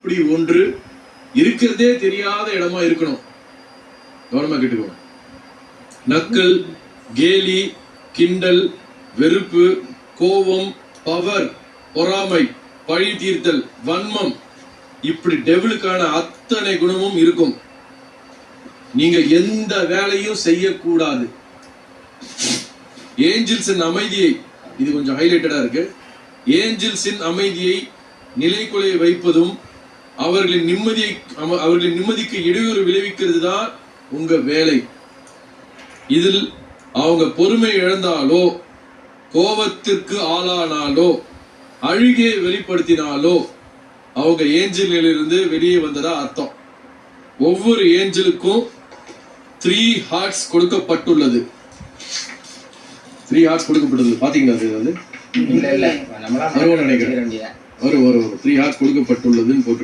இப்படி ஒன்று இருக்கிறதே தெரியாத இடமா இருக்கணும். கவனமா கேட்டுக்கோங்க. நக்கல், கேலி, கிண்டல், வெறுப்பு, கோபம், பவர், பொறாமை, பழி தீர்த்தல், வன்மம், இப்படி டெவிலுக்கான அத்தனை குணமும் இருக்கும். நீங்க எந்த வேலையும் செய்யக்கூடாது. ஏஞ்சல்ஸின் அமைதியை, இது கொஞ்சம் ஹைலைட்டடா இருக்கு, ஏஞ்சல்ஸின் அமைதியை நிலைக்குலைய வைப்பதும் அவர்களின் நிம்மதிக்கு இடையூறு விளைவிக்கிறது தான் உங்க வேலை. இதில் அவங்க பொறுமை இழந்தாலோ, கோபத்திற்கு ஆளானாலோ, அழுகையை வெளிப்படுத்தினாலோ அவங்க ஏஞ்சலிலிருந்து வெளியே வந்ததா அர்த்தம். ஒவ்வொரு ஏஞ்சலுக்கும் 3 ஹார்ட்ஸ் கொடுக்கப்பட்டுள்ளது. 3 ஹார்ட்ஸ் கொடுக்கப்பட்டுள்ளது. பாத்தீங்களா? அது நினைக்கிறேன் 3 ஹார்ட்ஸ் கொடுக்கப்பட்டுள்ளதுன்னு போட்டு